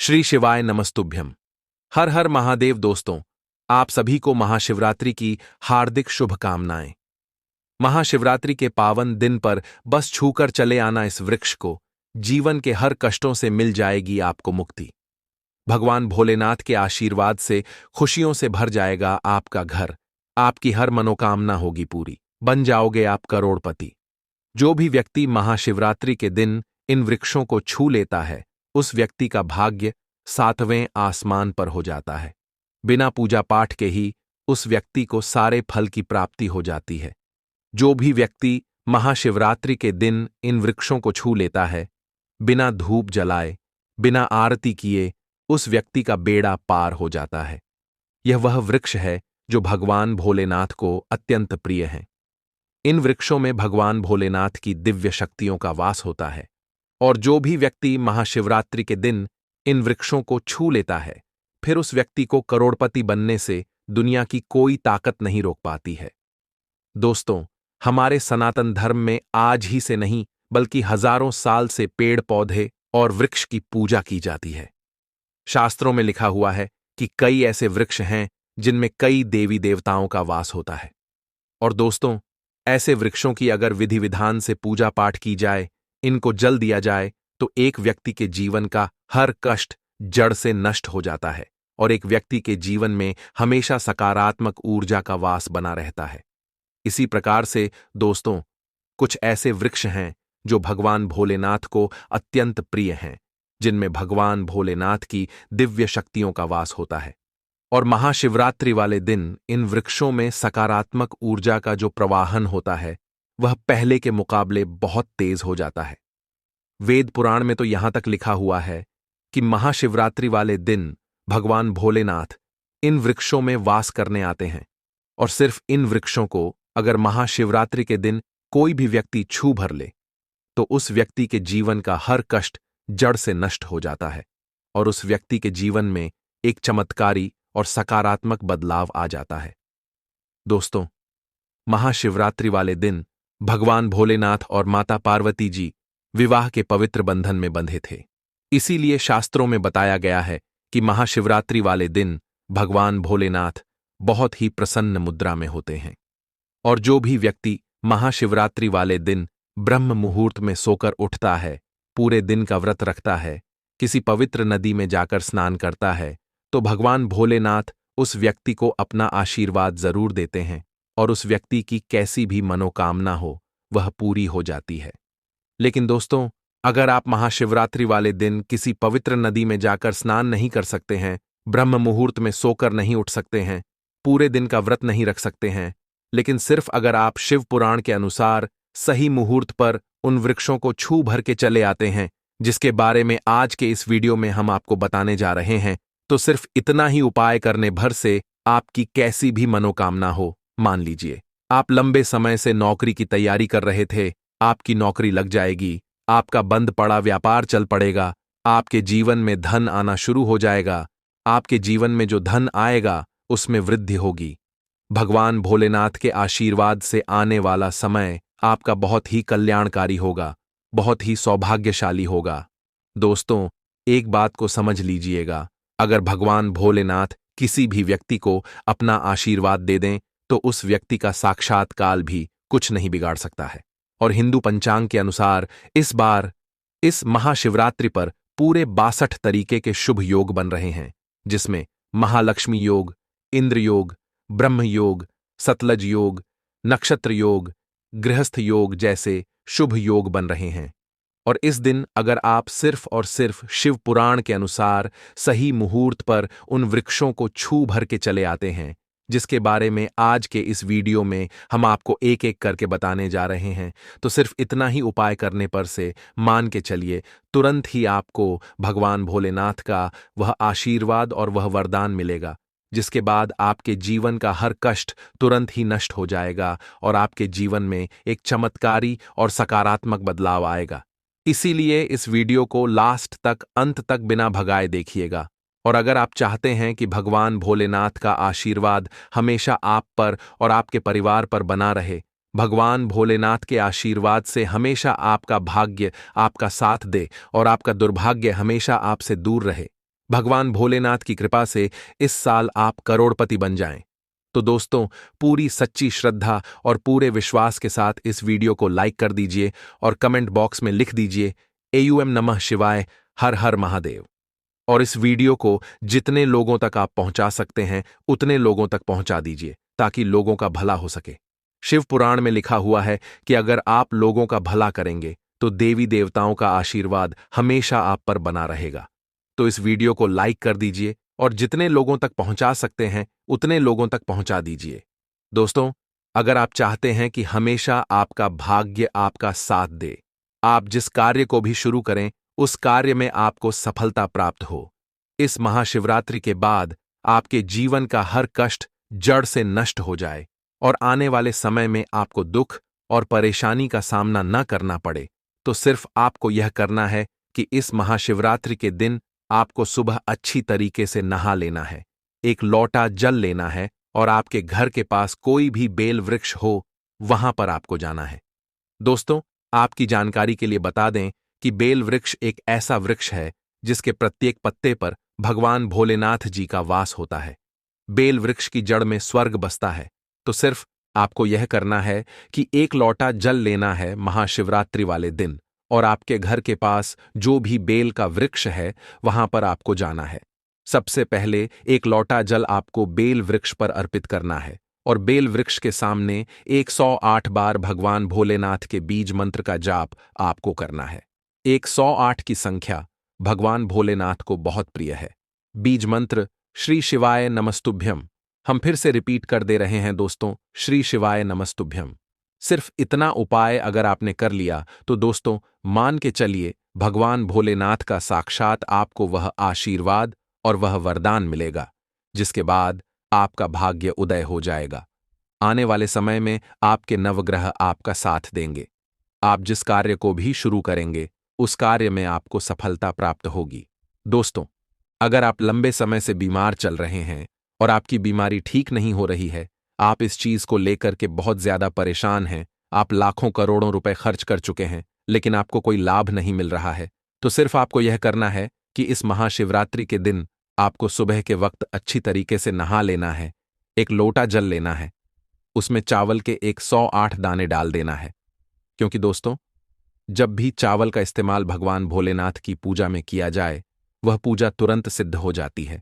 श्री शिवाय नमस्तुभ्यम। हर हर महादेव। दोस्तों, आप सभी को महाशिवरात्रि की हार्दिक शुभकामनाएं। महाशिवरात्रि के पावन दिन पर बस छूकर चले आना इस वृक्ष को, जीवन के हर कष्टों से मिल जाएगी आपको मुक्ति। भगवान भोलेनाथ के आशीर्वाद से खुशियों से भर जाएगा आपका घर, आपकी हर मनोकामना होगी पूरी, बन जाओगे आप करोड़पति। जो भी व्यक्ति महाशिवरात्रि के दिन इन वृक्षों को छू लेता है, उस व्यक्ति का भाग्य 7वें आसमान पर हो जाता है। बिना पूजा पाठ के ही उस व्यक्ति को सारे फल की प्राप्ति हो जाती है। जो भी व्यक्ति महाशिवरात्रि के दिन इन वृक्षों को छू लेता है, बिना धूप जलाए, बिना आरती किए, उस व्यक्ति का बेड़ा पार हो जाता है। यह वह वृक्ष है जो भगवान भोलेनाथ को अत्यंत प्रिय है। इन वृक्षों में भगवान भोलेनाथ की दिव्य शक्तियों का वास होता है, और जो भी व्यक्ति महाशिवरात्रि के दिन इन वृक्षों को छू लेता है, फिर उस व्यक्ति को करोड़पति बनने से दुनिया की कोई ताकत नहीं रोक पाती है। दोस्तों, हमारे सनातन धर्म में आज ही से नहीं बल्कि हजारों साल से पेड़ पौधे और वृक्ष की पूजा की जाती है। शास्त्रों में लिखा हुआ है कि कई ऐसे वृक्ष हैं जिनमें कई देवी देवताओं का वास होता है। और दोस्तों, ऐसे वृक्षों की अगर विधि विधान से पूजा पाठ की जाए, इनको जल दिया जाए, तो एक व्यक्ति के जीवन का हर कष्ट जड़ से नष्ट हो जाता है और एक व्यक्ति के जीवन में हमेशा सकारात्मक ऊर्जा का वास बना रहता है। इसी प्रकार से दोस्तों, कुछ ऐसे वृक्ष हैं जो भगवान भोलेनाथ को अत्यंत प्रिय हैं, जिनमें भगवान भोलेनाथ की दिव्य शक्तियों का वास होता है। और महाशिवरात्रि वाले दिन इन वृक्षों में सकारात्मक ऊर्जा का जो प्रवाहन होता है, वह पहले के मुकाबले बहुत तेज हो जाता है। वेद पुराण में तो यहां तक लिखा हुआ है कि महाशिवरात्रि वाले दिन भगवान भोलेनाथ इन वृक्षों में वास करने आते हैं, और सिर्फ इन वृक्षों को अगर महाशिवरात्रि के दिन कोई भी व्यक्ति छू भर ले, तो उस व्यक्ति के जीवन का हर कष्ट जड़ से नष्ट हो जाता है और उस व्यक्ति के जीवन में एक चमत्कारी और सकारात्मक बदलाव आ जाता है। दोस्तों, महाशिवरात्रि वाले दिन भगवान भोलेनाथ और माता पार्वती जी विवाह के पवित्र बंधन में बंधे थे। इसीलिए शास्त्रों में बताया गया है कि महाशिवरात्रि वाले दिन भगवान भोलेनाथ बहुत ही प्रसन्न मुद्रा में होते हैं। और जो भी व्यक्ति महाशिवरात्रि वाले दिन ब्रह्म मुहूर्त में सोकर उठता है, पूरे दिन का व्रत रखता है, किसी पवित्र नदी में जाकर स्नान करता है, तो भगवान भोलेनाथ उस व्यक्ति को अपना आशीर्वाद जरूर देते हैं और उस व्यक्ति की कैसी भी मनोकामना हो, वह पूरी हो जाती है। लेकिन दोस्तों, अगर आप महाशिवरात्रि वाले दिन किसी पवित्र नदी में जाकर स्नान नहीं कर सकते हैं, ब्रह्म मुहूर्त में सोकर नहीं उठ सकते हैं, पूरे दिन का व्रत नहीं रख सकते हैं, लेकिन सिर्फ अगर आप शिव पुराण के अनुसार सही मुहूर्त पर उन वृक्षों को छू भर के चले आते हैं, जिसके बारे में आज के इस वीडियो में हम आपको बताने जा रहे हैं, तो सिर्फ इतना ही उपाय करने भर से आपकी कैसी भी मनोकामना हो, मान लीजिए आप लंबे समय से नौकरी की तैयारी कर रहे थे, आपकी नौकरी लग जाएगी, आपका बंद पड़ा व्यापार चल पड़ेगा, आपके जीवन में धन आना शुरू हो जाएगा, आपके जीवन में जो धन आएगा उसमें वृद्धि होगी। भगवान भोलेनाथ के आशीर्वाद से आने वाला समय आपका बहुत ही कल्याणकारी होगा, बहुत ही सौभाग्यशाली होगा। दोस्तों, एक बात को समझ लीजिएगा, अगर भगवान भोलेनाथ किसी भी व्यक्ति को अपना आशीर्वाद दे दें, तो उस व्यक्ति का साक्षात्कार भी कुछ नहीं बिगाड़ सकता है। और हिंदू पंचांग के अनुसार इस बार इस महाशिवरात्रि पर पूरे 62 तरीके के शुभ योग बन रहे हैं, जिसमें महालक्ष्मी योग, इंद्र योग, ब्रह्म योग, सतलज योग, नक्षत्र योग, गृहस्थ योग जैसे शुभ योग बन रहे हैं। और इस दिन अगर आप सिर्फ और सिर्फ शिव पुराण के अनुसार सही मुहूर्त पर उन वृक्षों को छू भर के चले आते हैं, जिसके बारे में आज के इस वीडियो में हम आपको एक एक करके बताने जा रहे हैं, तो सिर्फ इतना ही उपाय करने पर से मान के चलिए तुरंत ही आपको भगवान भोलेनाथ का वह आशीर्वाद और वह वरदान मिलेगा, जिसके बाद आपके जीवन का हर कष्ट तुरंत ही नष्ट हो जाएगा और आपके जीवन में एक चमत्कारी और सकारात्मक बदलाव आएगा। इसीलिए इस वीडियो को लास्ट तक, अंत तक बिना भगाए देखिएगा। और अगर आप चाहते हैं कि भगवान भोलेनाथ का आशीर्वाद हमेशा आप पर और आपके परिवार पर बना रहे, भगवान भोलेनाथ के आशीर्वाद से हमेशा आपका भाग्य आपका साथ दे और आपका दुर्भाग्य हमेशा आपसे दूर रहे, भगवान भोलेनाथ की कृपा से इस साल आप करोड़पति बन जाएं। तो दोस्तों, पूरी सच्ची श्रद्धा और पूरे विश्वास के साथ इस वीडियो को लाइक कर दीजिए और कमेंट बॉक्स में लिख दीजिए एयूएम नमः शिवाय, हर हर महादेव। और इस वीडियो को जितने लोगों तक आप पहुंचा सकते हैं उतने लोगों तक पहुंचा दीजिए ताकि लोगों का भला हो सके। शिव पुराण में लिखा हुआ है कि अगर आप लोगों का भला करेंगे तो देवी देवताओं का आशीर्वाद हमेशा आप पर बना रहेगा। तो इस वीडियो को लाइक कर दीजिए और जितने लोगों तक पहुंचा सकते हैं उतने लोगों तक पहुंचा दीजिए। दोस्तों, अगर आप चाहते हैं कि हमेशा आपका भाग्य आपका साथ दे, आप जिस कार्य को भी शुरू करें उस कार्य में आपको सफलता प्राप्त हो, इस महाशिवरात्रि के बाद आपके जीवन का हर कष्ट जड़ से नष्ट हो जाए और आने वाले समय में आपको दुख और परेशानी का सामना न करना पड़े, तो सिर्फ आपको यह करना है कि इस महाशिवरात्रि के दिन आपको सुबह अच्छी तरीके से नहा लेना है, एक लोटा जल लेना है और आपके घर के पास कोई भी बेल वृक्ष हो वहां पर आपको जाना है। दोस्तों, आपकी जानकारी के लिए बता दें कि बेल वृक्ष एक ऐसा वृक्ष है जिसके प्रत्येक पत्ते पर भगवान भोलेनाथ जी का वास होता है। बेल वृक्ष की जड़ में स्वर्ग बसता है। तो सिर्फ आपको यह करना है कि एक लोटा जल लेना है महाशिवरात्रि वाले दिन और आपके घर के पास जो भी बेल का वृक्ष है वहां पर आपको जाना है। सबसे पहले एक लोटा जल आपको बेल वृक्ष पर अर्पित करना है और बेल वृक्ष के सामने 108 बार भगवान भोलेनाथ के बीज मंत्र का जाप आपको करना है। 108 की संख्या भगवान भोलेनाथ को बहुत प्रिय है। बीज मंत्र श्री शिवाय नमस्तुभ्यम। हम फिर से रिपीट कर दे रहे हैं दोस्तों, श्री शिवाय नमस्तुभ्यम। सिर्फ इतना उपाय अगर आपने कर लिया तो दोस्तों, मान के चलिए भगवान भोलेनाथ का साक्षात आपको वह आशीर्वाद और वह वरदान मिलेगा जिसके बाद आपका भाग्य उदय हो जाएगा। आने वाले समय में आपके नवग्रह आपका साथ देंगे। आप जिस कार्य को भी शुरू करेंगे उस कार्य में आपको सफलता प्राप्त होगी। दोस्तों, अगर आप लंबे समय से बीमार चल रहे हैं और आपकी बीमारी ठीक नहीं हो रही है, आप इस चीज को लेकर के बहुत ज्यादा परेशान हैं, आप लाखों करोड़ों रुपए खर्च कर चुके हैं लेकिन आपको कोई लाभ नहीं मिल रहा है, तो सिर्फ आपको यह करना है कि इस महाशिवरात्रि के दिन आपको सुबह के वक्त अच्छी तरीके से नहा लेना है, एक लोटा जल लेना है, उसमें चावल के 108 दाने डाल देना है। क्योंकि दोस्तों, जब भी चावल का इस्तेमाल भगवान भोलेनाथ की पूजा में किया जाए वह पूजा तुरंत सिद्ध हो जाती है।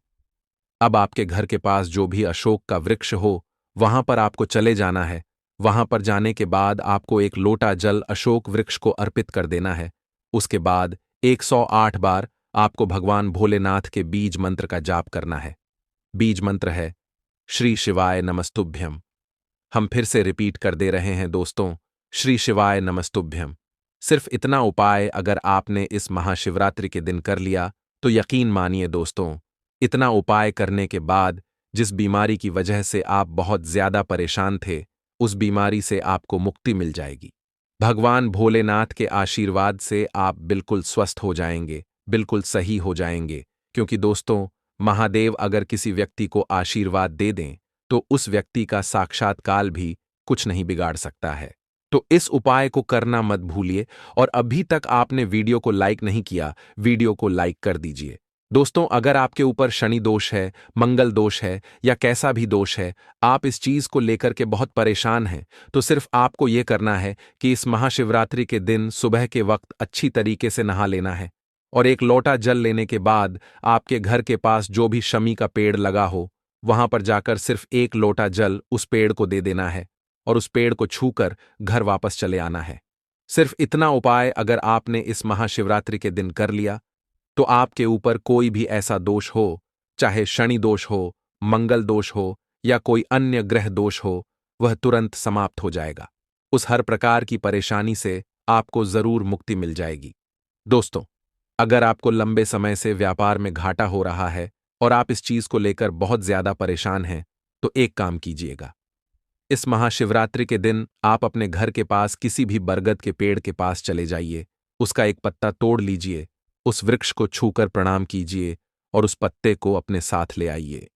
अब आपके घर के पास जो भी अशोक का वृक्ष हो वहां पर आपको चले जाना है। वहां पर जाने के बाद आपको एक लोटा जल अशोक वृक्ष को अर्पित कर देना है। उसके बाद 108 बार आपको भगवान भोलेनाथ के बीज मंत्र का जाप करना है। बीज मंत्र है श्री शिवाय नमस्तुभ्यम। हम फिर से रिपीट कर दे रहे हैं दोस्तों, श्री शिवाय नमस्तुभ्यम। सिर्फ इतना उपाय अगर आपने इस महाशिवरात्रि के दिन कर लिया तो यकीन मानिए दोस्तों, इतना उपाय करने के बाद जिस बीमारी की वजह से आप बहुत ज्यादा परेशान थे उस बीमारी से आपको मुक्ति मिल जाएगी। भगवान भोलेनाथ के आशीर्वाद से आप बिल्कुल स्वस्थ हो जाएंगे, बिल्कुल सही हो जाएंगे। क्योंकि दोस्तों, महादेव अगर किसी व्यक्ति को आशीर्वाद दे दें तो उस व्यक्ति का साक्षात्कार भी कुछ नहीं बिगाड़ सकता है। तो इस उपाय को करना मत भूलिए और अभी तक आपने वीडियो को लाइक नहीं किया, वीडियो को लाइक कर दीजिए। दोस्तों, अगर आपके ऊपर शनि दोष है, मंगल दोष है या कैसा भी दोष है, आप इस चीज को लेकर के बहुत परेशान हैं, तो सिर्फ आपको यह करना है कि इस महाशिवरात्रि के दिन सुबह के वक्त अच्छी तरीके से नहा लेना है और एक लोटा जल लेने के बाद आपके घर के पास जो भी शमी का पेड़ लगा हो वहां पर जाकर सिर्फ एक लोटा जल उस पेड़ को दे देना है और उस पेड़ को छूकर घर वापस चले आना है। सिर्फ इतना उपाय अगर आपने इस महाशिवरात्रि के दिन कर लिया तो आपके ऊपर कोई भी ऐसा दोष हो, चाहे शनि दोष हो, मंगल दोष हो या कोई अन्य ग्रह दोष हो, वह तुरंत समाप्त हो जाएगा। उस हर प्रकार की परेशानी से आपको जरूर मुक्ति मिल जाएगी। दोस्तों, अगर आपको लंबे समय से व्यापार में घाटा हो रहा है और आप इस चीज को लेकर बहुत ज्यादा परेशान हैं, तो एक काम कीजिएगा। इस महाशिवरात्रि के दिन आप अपने घर के पास किसी भी बरगद के पेड़ के पास चले जाइए, उसका एक पत्ता तोड़ लीजिए, उस वृक्ष को छूकर प्रणाम कीजिए और उस पत्ते को अपने साथ ले आइए।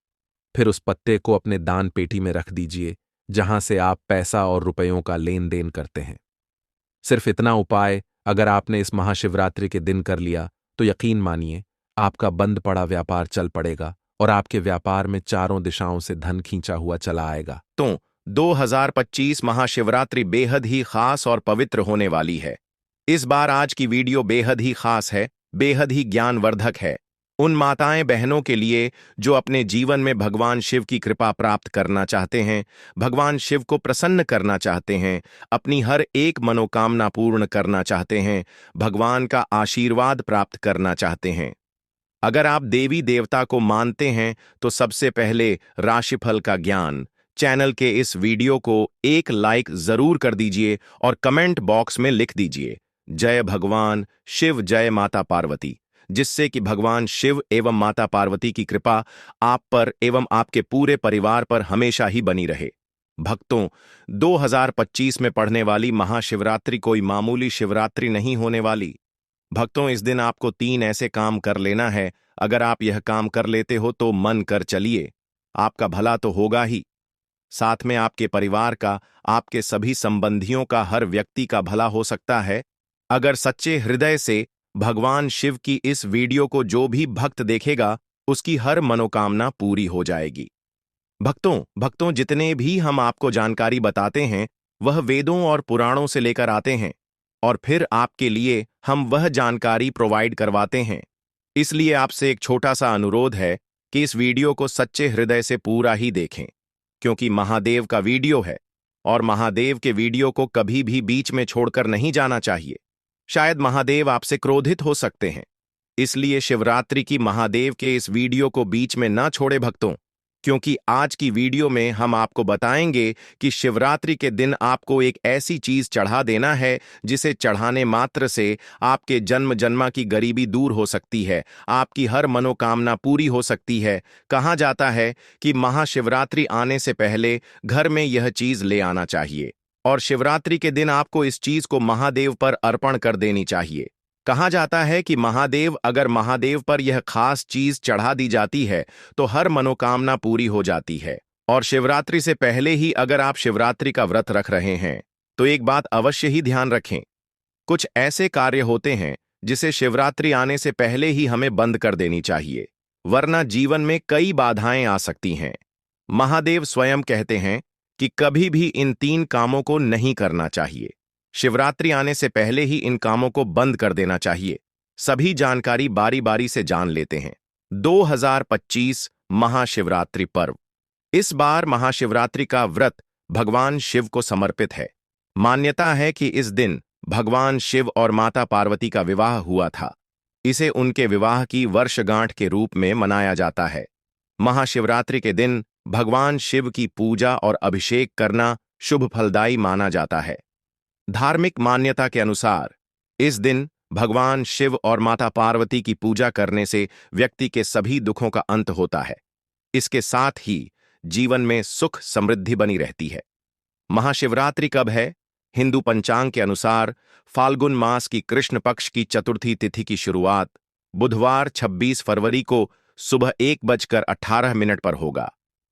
फिर उस पत्ते को अपने दान पेटी में रख दीजिए जहां से आप पैसा और रुपयों का लेन देन करते हैं। सिर्फ इतना उपाय अगर आपने इस महाशिवरात्रि के दिन कर लिया तो यकीन मानिए आपका बंद पड़ा व्यापार चल पड़ेगा और आपके व्यापार में चारों दिशाओं से धन खींचा हुआ चला आएगा। तो 2025 महाशिवरात्रि बेहद ही खास और पवित्र होने वाली है। इस बार आज की वीडियो बेहद ही खास है, बेहद ही ज्ञानवर्धक है। उन माताएं बहनों के लिए जो अपने जीवन में भगवान शिव की कृपा प्राप्त करना चाहते हैं, भगवान शिव को प्रसन्न करना चाहते हैं, अपनी हर एक मनोकामना पूर्ण करना चाहते हैं, भगवान का आशीर्वाद प्राप्त करना चाहते हैं। अगर आप देवी देवता को मानते हैं तो सबसे पहले राशिफल का ज्ञान चैनल के इस वीडियो को एक लाइक जरूर कर दीजिए और कमेंट बॉक्स में लिख दीजिए जय भगवान शिव, जय माता पार्वती, जिससे कि भगवान शिव एवं माता पार्वती की कृपा आप पर एवं आपके पूरे परिवार पर हमेशा ही बनी रहे। भक्तों, 2025 में पड़ने वाली महाशिवरात्रि कोई मामूली शिवरात्रि नहीं होने वाली। भक्तों, इस दिन आपको 3 ऐसे काम कर लेना है। अगर आप यह काम कर लेते हो तो मन कर चलिए, आपका भला तो होगा ही, साथ में आपके परिवार का, आपके सभी संबंधियों का, हर व्यक्ति का भला हो सकता है। अगर सच्चे हृदय से भगवान शिव की इस वीडियो को जो भी भक्त देखेगा उसकी हर मनोकामना पूरी हो जाएगी। भक्तों, जितने भी हम आपको जानकारी बताते हैं वह वेदों और पुराणों से लेकर आते हैं और फिर आपके लिए हम वह जानकारी प्रोवाइड करवाते हैं। इसलिए आपसे एक छोटा सा अनुरोध है कि इस वीडियो को सच्चे हृदय से पूरा ही देखें, क्योंकि महादेव का वीडियो है और महादेव के वीडियो को कभी भी बीच में छोड़कर नहीं जाना चाहिए। शायद महादेव आपसे क्रोधित हो सकते हैं, इसलिए शिवरात्रि की महादेव के इस वीडियो को बीच में ना छोड़े भक्तों, क्योंकि आज की वीडियो में हम आपको बताएंगे कि शिवरात्रि के दिन आपको एक ऐसी चीज चढ़ा देना है जिसे चढ़ाने मात्र से आपके जन्म जन्मा की गरीबी दूर हो सकती है, आपकी हर मनोकामना पूरी हो सकती है। कहा जाता है कि महाशिवरात्रि आने से पहले घर में यह चीज ले आना चाहिए और शिवरात्रि के दिन आपको इस चीज को महादेव पर अर्पण कर देनी चाहिए। कहा जाता है कि अगर महादेव पर यह खास चीज चढ़ा दी जाती है तो हर मनोकामना पूरी हो जाती है। और शिवरात्रि से पहले ही अगर आप शिवरात्रि का व्रत रख रहे हैं तो एक बात अवश्य ही ध्यान रखें, कुछ ऐसे कार्य होते हैं जिसे शिवरात्रि आने से पहले ही हमें बंद कर देनी चाहिए, वरना जीवन में कई बाधाएं आ सकती हैं। महादेव स्वयं कहते हैं कि कभी भी इन 3 कामों को नहीं करना चाहिए। शिवरात्रि आने से पहले ही इन कामों को बंद कर देना चाहिए। सभी जानकारी बारी बारी से जान लेते हैं। 2025 महाशिवरात्रि पर्व। इस बार महाशिवरात्रि का व्रत भगवान शिव को समर्पित है। मान्यता है कि इस दिन भगवान शिव और माता पार्वती का विवाह हुआ था। इसे उनके विवाह की वर्षगांठ के रूप में मनाया जाता है। महाशिवरात्रि के दिन भगवान शिव की पूजा और अभिषेक करना शुभ फलदायी माना जाता है। धार्मिक मान्यता के अनुसार इस दिन भगवान शिव और माता पार्वती की पूजा करने से व्यक्ति के सभी दुखों का अंत होता है। इसके साथ ही जीवन में सुख समृद्धि बनी रहती है। महाशिवरात्रि कब है? हिंदू पंचांग के अनुसार फाल्गुन मास की कृष्ण पक्ष की चतुर्थी तिथि की शुरुआत बुधवार 26 फरवरी को सुबह 1:18 पर होगा।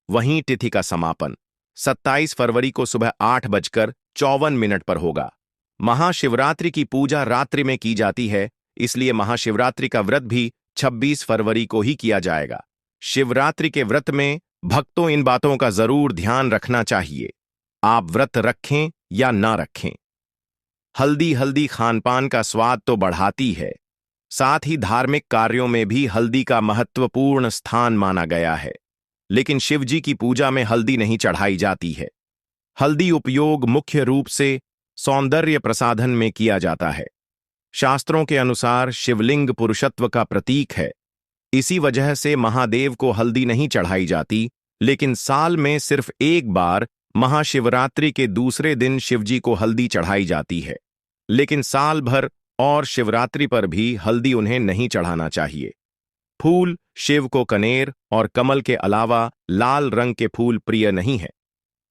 वहीं तिथि का समापन 27 फरवरी को सुबह 8:54 पर होगा। महाशिवरात्रि की पूजा रात्रि में की जाती है, इसलिए महाशिवरात्रि का व्रत भी 26 फरवरी को ही किया जाएगा। शिवरात्रि के व्रत में भक्तों इन बातों का जरूर ध्यान रखना चाहिए। आप व्रत रखें या ना रखें, हल्दी खानपान का स्वाद तो बढ़ाती है, साथ ही धार्मिक कार्यों में भी हल्दी का महत्वपूर्ण स्थान माना गया है। लेकिन शिवजी की पूजा में हल्दी नहीं चढ़ाई जाती है। हल्दी उपयोग मुख्य रूप से सौंदर्य प्रसाधन में किया जाता है। शास्त्रों के अनुसार शिवलिंग पुरुषत्व का प्रतीक है, इसी वजह से महादेव को हल्दी नहीं चढ़ाई जाती। लेकिन साल में सिर्फ एक बार महाशिवरात्रि के दूसरे दिन शिवजी को हल्दी चढ़ाई जाती है, लेकिन साल भर और शिवरात्रि पर भी हल्दी उन्हें नहीं चढ़ाना चाहिए। फूल शिव को कनेर और कमल के अलावा लाल रंग के फूल प्रिय नहीं है।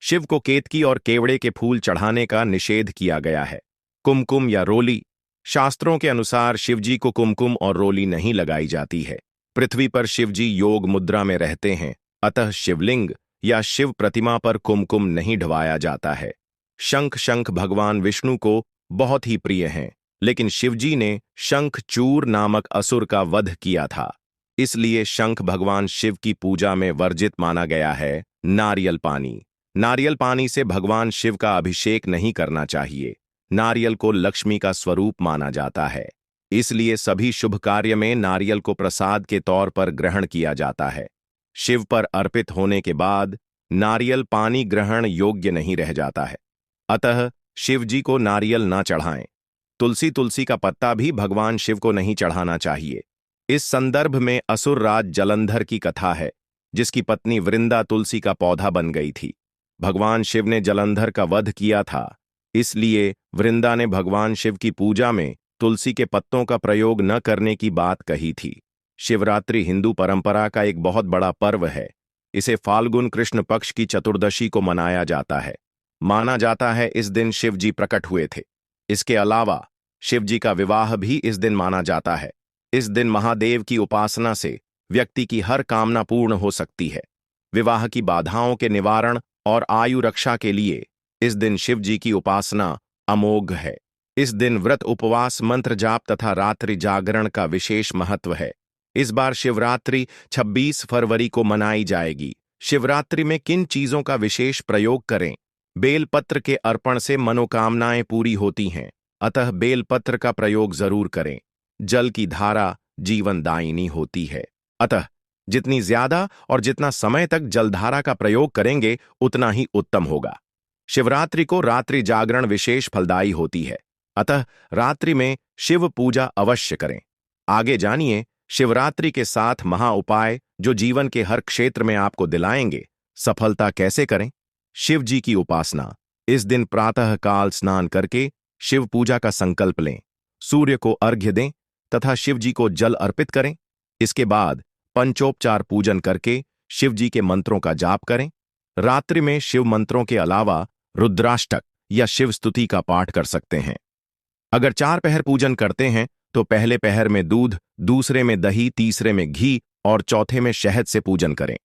शिव को केतकी और केवड़े के फूल चढ़ाने का निषेध किया गया है। कुमकुम या रोली। शास्त्रों के अनुसार शिवजी को कुमकुम और रोली नहीं लगाई जाती है। पृथ्वी पर शिवजी योग मुद्रा में रहते हैं, अतः शिवलिंग या शिव प्रतिमा पर कुमकुम नहीं ढवाया जाता है। शंख भगवान विष्णु को बहुत ही प्रिय हैं, लेकिन शिवजी ने शंखचूर नामक असुर का वध किया था। इसलिए शंख भगवान शिव की पूजा में वर्जित माना गया है। नारियल पानी। नारियल पानी से भगवान शिव का अभिषेक नहीं करना चाहिए। नारियल को लक्ष्मी का स्वरूप माना जाता है, इसलिए सभी शुभ कार्य में नारियल को प्रसाद के तौर पर ग्रहण किया जाता है। शिव पर अर्पित होने के बाद नारियल पानी ग्रहण योग्य नहीं रह जाता है, अतः शिव जी को नारियल ना चढ़ाएं। तुलसी का पत्ता भी भगवान शिव को नहीं चढ़ाना चाहिए। इस संदर्भ में असुर राज जलंधर की कथा है, जिसकी पत्नी वृंदा तुलसी का पौधा बन गई थी। भगवान शिव ने जलंधर का वध किया था, इसलिए वृंदा ने भगवान शिव की पूजा में तुलसी के पत्तों का प्रयोग न करने की बात कही थी। शिवरात्रि हिंदू परंपरा का एक बहुत बड़ा पर्व है। इसे फाल्गुन कृष्ण पक्ष की चतुर्दशी को मनाया जाता है। माना जाता है इस दिन शिव जी प्रकट हुए थे। इसके अलावा शिव जी का विवाह भी इस दिन माना जाता है। इस दिन महादेव की उपासना से व्यक्ति की हर कामना पूर्ण हो सकती है। विवाह की बाधाओं के निवारण और आयु रक्षा के लिए इस दिन शिव जी की उपासना अमोघ है। इस दिन व्रत, उपवास, मंत्र जाप तथा रात्रि जागरण का विशेष महत्व है। इस बार शिवरात्रि 26 फरवरी को मनाई जाएगी। शिवरात्रि में किन चीजों का विशेष प्रयोग करें? बेलपत्र के अर्पण से मनोकामनाएं पूरी होती हैं, अतः बेलपत्र का प्रयोग जरूर करें। जल की धारा जीवनदायिनी होती है, अतः जितनी ज्यादा और जितना समय तक जलधारा का प्रयोग करेंगे उतना ही उत्तम होगा। शिवरात्रि को रात्रि जागरण विशेष फलदायी होती है, अतः रात्रि में शिव पूजा अवश्य करें। आगे जानिए शिवरात्रि के 7 महा उपाय जो जीवन के हर क्षेत्र में आपको दिलाएंगे। सफलता कैसे करें? शिव जी की उपासना। इस दिन प्रातः काल स्नान करके शिव पूजा का संकल्प लें। सूर्य को अर्घ्य दें तथा शिव जी को जल अर्पित करें। इसके बाद पंचोपचार पूजन करके शिव जी के मंत्रों का जाप करें। रात्रि में शिव मंत्रों के अलावा रुद्राष्टक या शिव स्तुति का पाठ कर सकते हैं। अगर 4 पहर पूजन करते हैं तो पहले पहर में दूध, दूसरे में दही, तीसरे में घी और चौथे में शहद से पूजन करें।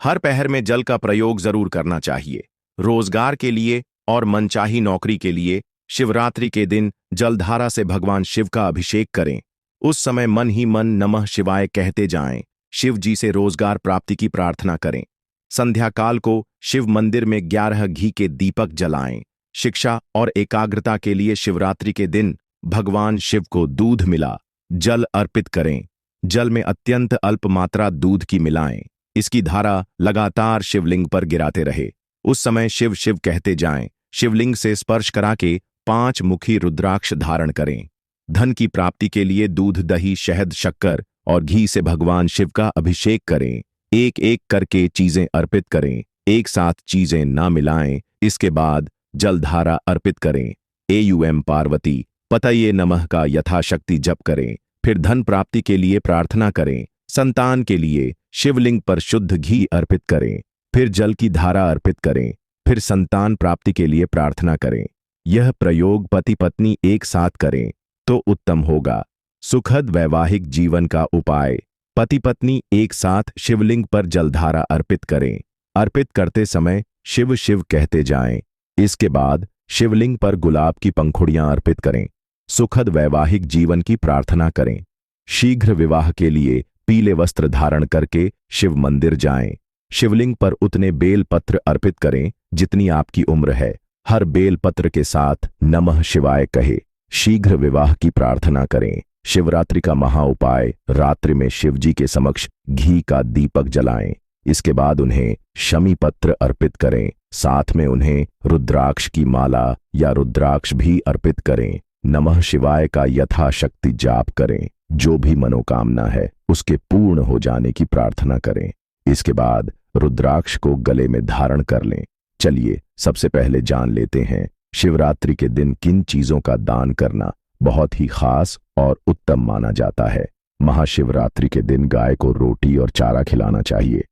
हर पहर में जल का प्रयोग जरूर करना चाहिए। रोजगार के लिए और मनचाही नौकरी के लिए शिवरात्रि के दिन जलधारा से भगवान शिव का अभिषेक करें। उस समय मन ही मन नमः शिवाय कहते जाएं। शिव जी से रोजगार प्राप्ति की प्रार्थना करें। संध्या काल को शिव मंदिर में 11 घी के दीपक जलाएं। शिक्षा और एकाग्रता के लिए शिवरात्रि के दिन भगवान शिव को दूध मिला जल अर्पित करें। जल में अत्यंत अल्प मात्रा दूध की मिलाएं। इसकी धारा लगातार शिवलिंग पर गिराते रहे। उस समय शिव शिव कहते जाएं। शिवलिंग से स्पर्श करा के 5 मुखी रुद्राक्ष धारण करें। धन की प्राप्ति के लिए दूध, दही, शहद, शक्कर और घी से भगवान शिव का अभिषेक करें। एक एक करके चीजें अर्पित करें, एक साथ चीजें ना मिलाएं। इसके बाद जलधारा अर्पित करें। एयूएम पार्वती पतये नमः का यथाशक्ति जप करें। फिर धन प्राप्ति के लिए प्रार्थना करें। संतान के लिए शिवलिंग पर शुद्ध घी अर्पित करें। फिर जल की धारा अर्पित करें। फिर संतान प्राप्ति के लिए प्रार्थना करें। यह प्रयोग पति पत्नी एक साथ करें तो उत्तम होगा। सुखद वैवाहिक जीवन का उपाय। पति पत्नी एक साथ शिवलिंग पर जलधारा अर्पित करें। अर्पित करते समय शिव शिव कहते जाएं। इसके बाद शिवलिंग पर गुलाब की पंखुड़ियां अर्पित करें। सुखद वैवाहिक जीवन की प्रार्थना करें। शीघ्र विवाह के लिए पीले वस्त्र धारण करके शिव मंदिर जाएं। शिवलिंग पर उतने बेल पत्र अर्पित करें जितनी आपकी उम्र है। हर बेल पत्र के साथ नमः शिवाय कहे। शीघ्र विवाह की प्रार्थना करें। शिवरात्रि का महा उपाय। रात्रि में शिव जी के समक्ष घी का दीपक जलाएं। इसके बाद उन्हें शमी पत्र अर्पित करें। साथ में उन्हें रुद्राक्ष की माला या रुद्राक्ष भी अर्पित करें। नमः शिवाय का यथाशक्ति जाप करें। जो भी मनोकामना है उसके पूर्ण हो जाने की प्रार्थना करें। इसके बाद रुद्राक्ष को गले में धारण कर लें। चलिए सबसे पहले जान लेते हैं शिवरात्रि के दिन किन चीजों का दान करना बहुत ही खास और उत्तम माना जाता है। महाशिवरात्रि के दिन गाय को रोटी और चारा खिलाना चाहिए।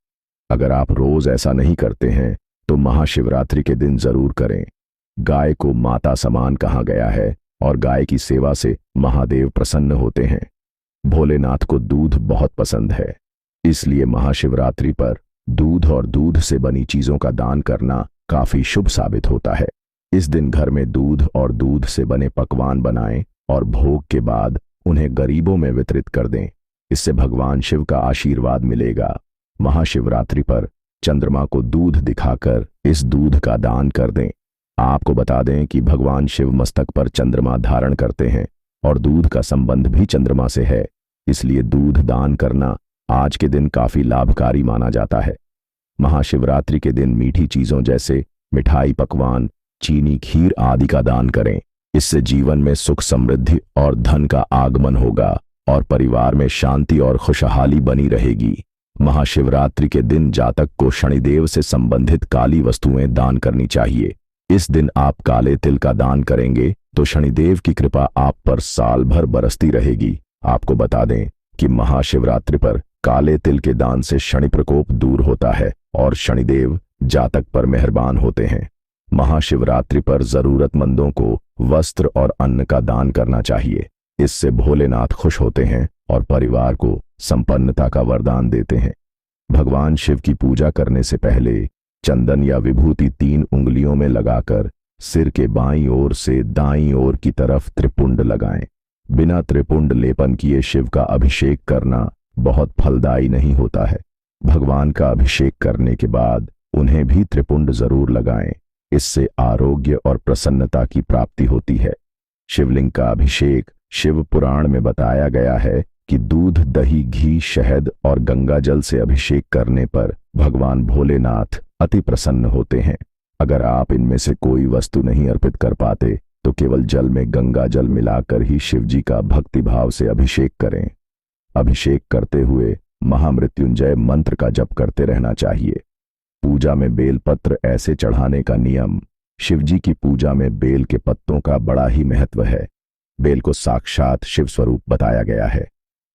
अगर आप रोज ऐसा नहीं करते हैं तो महाशिवरात्रि के दिन जरूर करें। गाय को माता समान कहा गया है और गाय की सेवा से महादेव प्रसन्न होते हैं। भोलेनाथ को दूध बहुत पसंद है, इसलिए महाशिवरात्रि पर दूध और दूध से बनी चीजों का दान करना काफी शुभ साबित होता है। इस दिन घर में दूध और दूध से बने पकवान बनाएं और भोग के बाद उन्हें गरीबों में वितरित कर दें। इससे भगवान शिव का आशीर्वाद मिलेगा। महाशिवरात्रि पर चंद्रमा को दूध दिखाकर इस दूध का दान कर दें। आपको बता दें कि भगवान शिव मस्तक पर चंद्रमा धारण करते हैं और दूध का संबंध भी चंद्रमा से है, इसलिए दूध दान करना आज के दिन काफी लाभकारी माना जाता है। महाशिवरात्रि के दिन मीठी चीजों जैसे मिठाई, पकवान, चीनी, खीर आदि का दान करें। इससे जीवन में सुख, समृद्धि और धन का आगमन होगा और परिवार में शांति और खुशहाली बनी रहेगी। महाशिवरात्रि के दिन जातक को शनिदेव से संबंधित काली वस्तुएं दान करनी चाहिए। इस दिन आप काले तिल का दान करेंगे तो शनिदेव की कृपा आप पर साल भर बरसती रहेगी। आपको बता दें कि महाशिवरात्रि पर काले तिल के दान से शनि प्रकोप दूर होता है और शनिदेव जातक पर मेहरबान होते हैं। महाशिवरात्रि पर जरूरतमंदों को वस्त्र और अन्न का दान करना चाहिए। इससे भोलेनाथ खुश होते हैं और परिवार को संपन्नता का वरदान देते हैं। भगवान शिव की पूजा करने से पहले चंदन या विभूति 3 उंगलियों में लगाकर सिर के बाईं ओर से दाईं ओर की तरफ त्रिपुंड लगाएं। बिना त्रिपुंड लेपन किए शिव का अभिषेक करना बहुत फलदायी नहीं होता है। भगवान का अभिषेक करने के बाद उन्हें भी त्रिपुंड जरूर लगाएं। इससे आरोग्य और प्रसन्नता की प्राप्ति होती है। शिवलिंग का अभिषेक शिव पुराण में बताया गया है कि दूध, दही, घी, शहद और गंगा जल से अभिषेक करने पर भगवान भोलेनाथ अति प्रसन्न होते हैं। अगर आप इनमें से कोई वस्तु नहीं अर्पित कर पाते तो केवल जल में गंगा जल मिलाकर ही शिव जी का भक्ति भाव से अभिषेक करें। अभिषेक करते हुए महामृत्युंजय मंत्र का जप करते रहना चाहिए। पूजा में बेलपत्र ऐसे चढ़ाने का नियम। शिवजी की पूजा में बेल के पत्तों का बड़ा ही महत्व है। बेल को साक्षात शिव स्वरूप बताया गया है।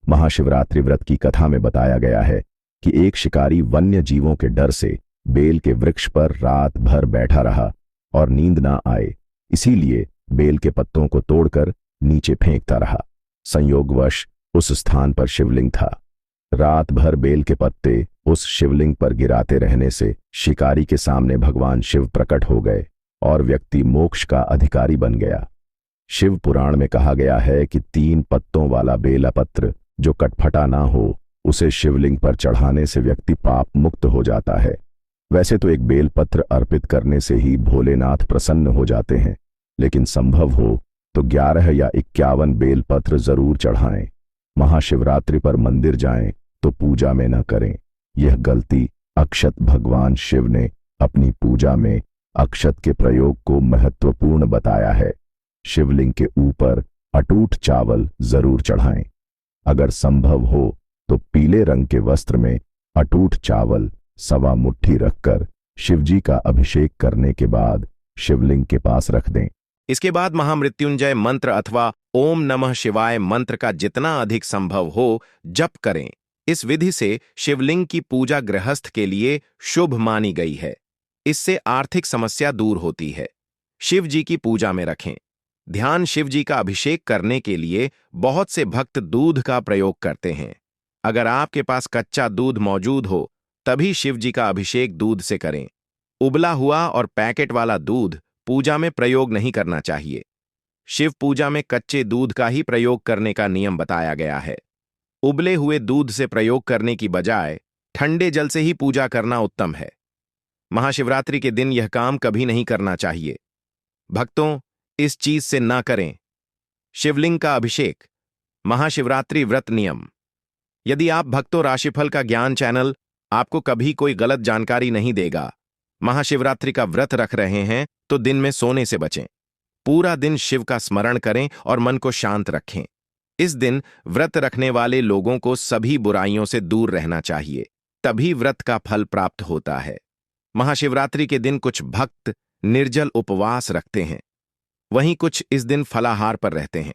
महाशिवरात्रि व्रत की कथा में बताया गया है कि एक शिकारी वन्य जीवों के डर से बेल के वृक्ष पर रात भर बैठा रहा और नींद ना आए, इसीलिए बेल के पत्तों को तोड़कर नीचे फेंकता रहा। संयोगवश उस स्थान पर शिवलिंग था। रात भर बेल के पत्ते उस शिवलिंग पर गिराते रहने से शिकारी के सामने भगवान शिव प्रकट हो गए और व्यक्ति मोक्ष का अधिकारी बन गया। शिव पुराण में कहा गया है कि 3 पत्तों वाला बेला पत्र जो कटफटा ना हो, उसे शिवलिंग पर चढ़ाने से व्यक्ति पाप मुक्त हो जाता है। वैसे तो एक बेलपत्र अर्पित करने से ही भोलेनाथ प्रसन्न हो जाते हैं, लेकिन संभव हो तो 11 या 51 बेलपत्र जरूर चढ़ाएं। महाशिवरात्रि पर मंदिर जाएं तो पूजा में न करें। यह गलती अक्षत भगवान शिव ने अपनी पूजा में अक्षत के प्रयोग को महत्वपूर्ण बताया है। शिवलिंग के ऊपर अटूट चावल जरूर चढ़ाएं। अगर संभव हो तो पीले रंग के वस्त्र में अटूट चावल 1.25 मुट्ठी रखकर शिवजी का अभिषेक करने के बाद शिवलिंग के पास रख दें। इसके बाद महामृत्युंजय मंत्र अथवा ओम नमः शिवाय मंत्र का जितना अधिक संभव हो जप करें। इस विधि से शिवलिंग की पूजा गृहस्थ के लिए शुभ मानी गई है। इससे आर्थिक समस्या दूर होती है। शिव जी की पूजा में रखें। ध्यान शिव जी का अभिषेक करने के लिए बहुत से भक्त दूध का प्रयोग करते हैं। अगर आपके पास कच्चा दूध मौजूद हो तभी शिव जी का अभिषेक दूध से करें। उबला हुआ और पैकेट वाला दूध पूजा में प्रयोग नहीं करना चाहिए। शिव पूजा में कच्चे दूध का ही प्रयोग करने का नियम बताया गया है। उबले हुए दूध से प्रयोग करने की बजाय ठंडे जल से ही पूजा करना उत्तम है। महाशिवरात्रि के दिन यह काम कभी नहीं करना चाहिए। भक्तों, इस चीज से ना करें। शिवलिंग का अभिषेक। महाशिवरात्रि व्रत नियम। यदि आप भक्तों राशिफल का ज्ञान चैनल आपको कभी कोई गलत जानकारी नहीं देगा। महाशिवरात्रि का व्रत रख रहे हैं तो दिन में सोने से बचें। पूरा दिन शिव का स्मरण करें और मन को शांत रखें। इस दिन व्रत रखने वाले लोगों को सभी बुराइयों से दूर रहना चाहिए, तभी व्रत का फल प्राप्त होता है। महाशिवरात्रि के दिन कुछ भक्त निर्जल उपवास रखते हैं, वहीं कुछ इस दिन फलाहार पर रहते हैं।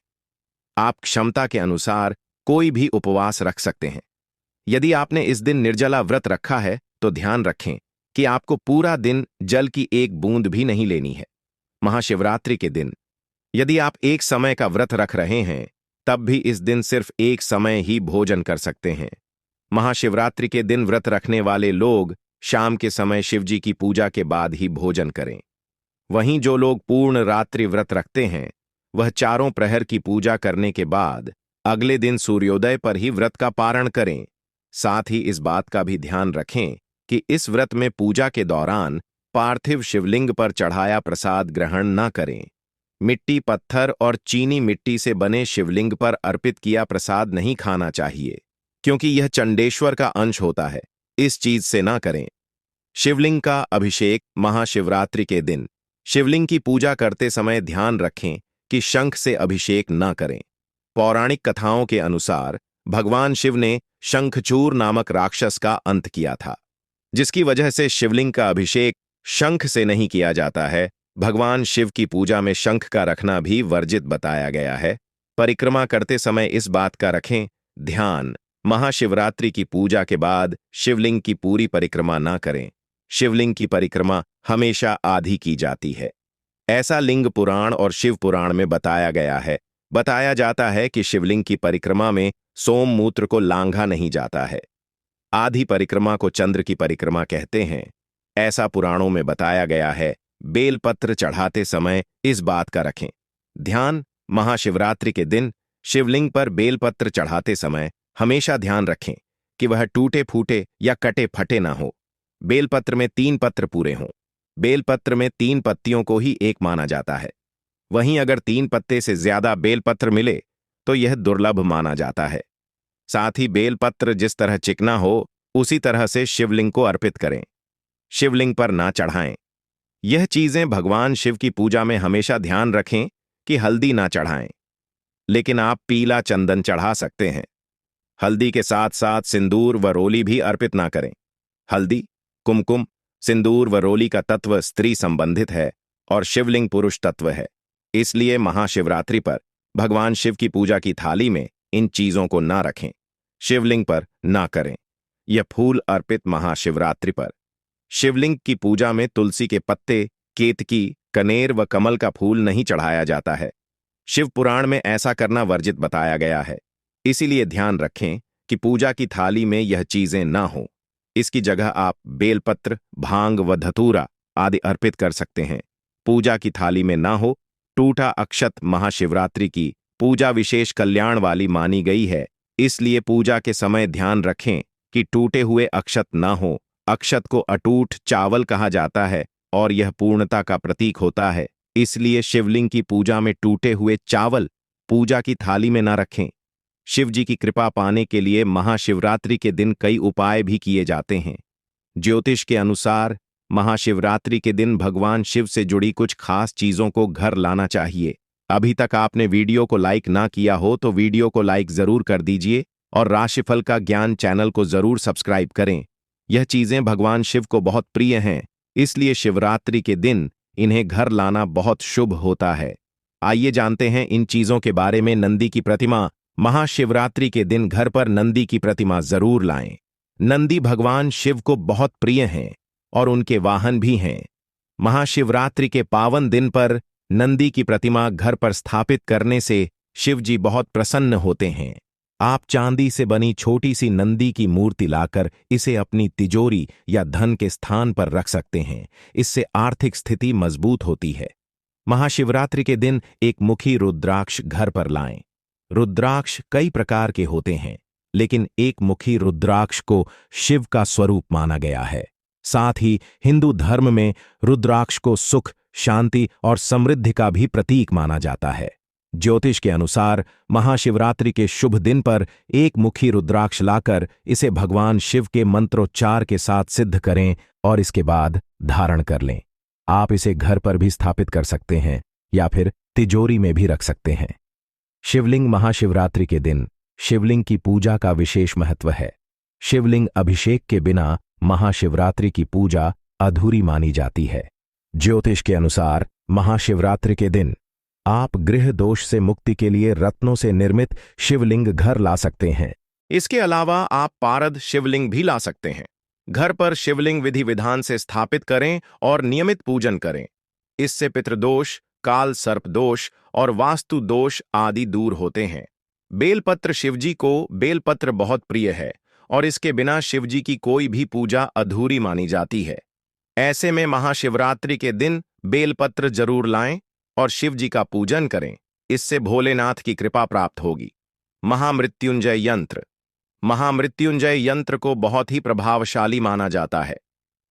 आप क्षमता के अनुसार कोई भी उपवास रख सकते हैं। यदि आपने इस दिन निर्जला व्रत रखा है तो ध्यान रखें कि आपको पूरा दिन जल की एक बूंद भी नहीं लेनी है। महाशिवरात्रि के दिन यदि आप एक समय का व्रत रख रहे हैं तब भी इस दिन सिर्फ एक समय ही भोजन कर सकते हैं। महाशिवरात्रि के दिन व्रत रखने वाले लोग शाम के समय शिवजी की पूजा के बाद ही भोजन करें। वहीं जो लोग पूर्ण रात्रि व्रत रखते हैं वह चारों प्रहर की पूजा करने के बाद अगले दिन सूर्योदय पर ही व्रत का पारण करें। साथ ही इस बात का भी ध्यान रखें कि इस व्रत में पूजा के दौरान पार्थिव शिवलिंग पर चढ़ाया प्रसाद ग्रहण न करें। मिट्टी, पत्थर और चीनी मिट्टी से बने शिवलिंग पर अर्पित किया प्रसाद नहीं खाना चाहिए, क्योंकि यह चंडेश्वर का अंश होता है। इस चीज से ना करें। शिवलिंग का अभिषेक महाशिवरात्रि के दिन शिवलिंग की पूजा करते समय ध्यान रखें कि शंख से अभिषेक न करें। पौराणिक कथाओं के अनुसार भगवान शिव ने शंखचूर नामक राक्षस का अंत किया था, जिसकी वजह से शिवलिंग का अभिषेक शंख से नहीं किया जाता है। भगवान शिव की पूजा में शंख का रखना भी वर्जित बताया गया है। परिक्रमा करते समय इस बात का रखें ध्यान, महाशिवरात्रि की पूजा के बाद शिवलिंग की पूरी परिक्रमा ना करें। शिवलिंग की परिक्रमा हमेशा आधी की जाती है। ऐसा लिंग पुराण और शिव पुराण में बताया गया है। बताया जाता है कि शिवलिंग की परिक्रमा में सोममूत्र को लांघा नहीं जाता है। आधी परिक्रमा को चंद्र की परिक्रमा कहते हैं। ऐसा पुराणों में बताया गया है। बेलपत्र चढ़ाते समय इस बात का रखें ध्यान, महाशिवरात्रि के दिन शिवलिंग पर बेलपत्र चढ़ाते समय हमेशा ध्यान रखें कि वह टूटे फूटे या कटे फटे ना हो। बेलपत्र में 3 पत्र पूरे हों। बेलपत्र में 3 पत्तियों को ही एक माना जाता है। वहीं अगर 3 पत्ते से ज्यादा बेलपत्र मिले तो यह दुर्लभ माना जाता है। साथ ही बेलपत्र जिस तरह चिकना हो उसी तरह से शिवलिंग को अर्पित करें। शिवलिंग पर ना चढ़ाएं। यह चीजें भगवान शिव की पूजा में हमेशा ध्यान रखें कि हल्दी ना चढ़ाएं, लेकिन आप पीला चंदन चढ़ा सकते हैं। हल्दी के साथ साथ सिंदूर व रोली भी अर्पित ना करें। हल्दी, कुमकुम, सिंदूर व रोली का तत्व स्त्री संबंधित है और शिवलिंग पुरुष तत्व है। इसलिए महाशिवरात्रि पर भगवान शिव की पूजा की थाली में इन चीजों को ना रखें। शिवलिंग पर ना करें। यह फूल अर्पित महाशिवरात्रि पर शिवलिंग की पूजा में तुलसी के पत्ते, केतकी, कनेर व कमल का फूल नहीं चढ़ाया जाता है। शिव पुराण में ऐसा करना वर्जित बताया गया है। इसीलिए ध्यान रखें कि पूजा की थाली में यह चीजें ना हो। इसकी जगह आप बेलपत्र, भांग व धतूरा आदि अर्पित कर सकते हैं। पूजा की थाली में ना हो टूटा अक्षत। महाशिवरात्रि की पूजा विशेष कल्याण वाली मानी गई है। इसलिए पूजा के समय ध्यान रखें कि टूटे हुए अक्षत ना हो। अक्षत को अटूट चावल कहा जाता है और यह पूर्णता का प्रतीक होता है। इसलिए शिवलिंग की पूजा में टूटे हुए चावल पूजा की थाली में ना रखें। शिव जी की कृपा पाने के लिए महाशिवरात्रि के दिन कई उपाय भी किए जाते हैं। ज्योतिष के अनुसार महाशिवरात्रि के दिन भगवान शिव से जुड़ी कुछ खास चीजों को घर लाना चाहिए। अभी तक आपने वीडियो को लाइक ना किया हो तो वीडियो को लाइक जरूर कर दीजिए और राशिफल का ज्ञान चैनल को जरूर सब्सक्राइब करें। यह चीजें भगवान शिव को बहुत प्रिय हैं, इसलिए शिवरात्रि के दिन इन्हें घर लाना बहुत शुभ होता है। आइए जानते हैं इन चीजों के बारे में। नंदी की प्रतिमा। महाशिवरात्रि के दिन घर पर नंदी की प्रतिमा जरूर लाएं। नंदी भगवान शिव को बहुत प्रिय हैं और उनके वाहन भी हैं। महाशिवरात्रि के पावन दिन पर नंदी की प्रतिमा घर पर स्थापित करने से शिव जी बहुत प्रसन्न होते हैं। आप चांदी से बनी छोटी सी नंदी की मूर्ति लाकर इसे अपनी तिजोरी या धन के स्थान पर रख सकते हैं। इससे आर्थिक स्थिति मजबूत होती है। महाशिवरात्रि के दिन एक मुखी रुद्राक्ष घर पर लाएं। रुद्राक्ष कई प्रकार के होते हैं, लेकिन एक मुखी रुद्राक्ष को शिव का स्वरूप माना गया है। साथ ही हिंदू धर्म में रुद्राक्ष को सुख, शांति और समृद्धि का भी प्रतीक माना जाता है। ज्योतिष के अनुसार महाशिवरात्रि के शुभ दिन पर एक मुखी रुद्राक्ष लाकर इसे भगवान शिव के मंत्रोच्चार के साथ सिद्ध करें और इसके बाद धारण कर लें। आप इसे घर पर भी स्थापित कर सकते हैं या फिर तिजोरी में भी रख सकते हैं। शिवलिंग। महाशिवरात्रि के दिन शिवलिंग की पूजा का विशेष महत्व है। शिवलिंग अभिषेक के बिना महाशिवरात्रि की पूजा अधूरी मानी जाती है। ज्योतिष के अनुसार महाशिवरात्रि के दिन आप गृह दोष से मुक्ति के लिए रत्नों से निर्मित शिवलिंग घर ला सकते हैं। इसके अलावा आप पारद शिवलिंग भी ला सकते हैं। घर पर शिवलिंग विधि विधान से स्थापित करें और नियमित पूजन करें। इससे पितृदोष, काल सर्प दोष और वास्तु दोष आदि दूर होते हैं। बेलपत्र। शिवजी को बेलपत्र बहुत प्रिय है और इसके बिना शिवजी की कोई भी पूजा अधूरी मानी जाती है। ऐसे में महाशिवरात्रि के दिन बेलपत्र जरूर लाएं और शिव जी का पूजन करें। इससे भोलेनाथ की कृपा प्राप्त होगी। महामृत्युंजय यंत्र। महामृत्युंजय यंत्र को बहुत ही प्रभावशाली माना जाता है।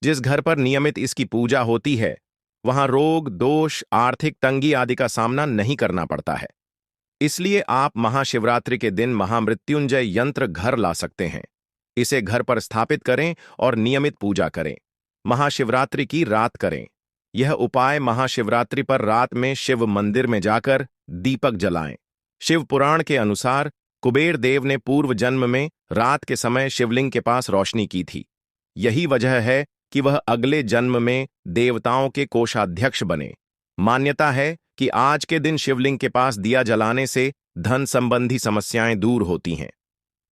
जिस घर पर नियमित इसकी पूजा होती है वहां रोग, दोष, आर्थिक तंगी आदि का सामना नहीं करना पड़ता है। इसलिए आप महाशिवरात्रि के दिन महामृत्युंजय यंत्र घर ला सकते हैं। इसे घर पर स्थापित करें और नियमित पूजा करें। महाशिवरात्रि की रात करें। यह उपाय महाशिवरात्रि पर रात में शिव मंदिर में जाकर दीपक जलाएं। शिव पुराण के अनुसार कुबेर देव ने पूर्व जन्म में रात के समय शिवलिंग के पास रोशनी की थी। यही वजह है कि वह अगले जन्म में देवताओं के कोषाध्यक्ष बने। मान्यता है कि आज के दिन शिवलिंग के पास दिया जलाने से धन संबंधी समस्याएं दूर होती हैं।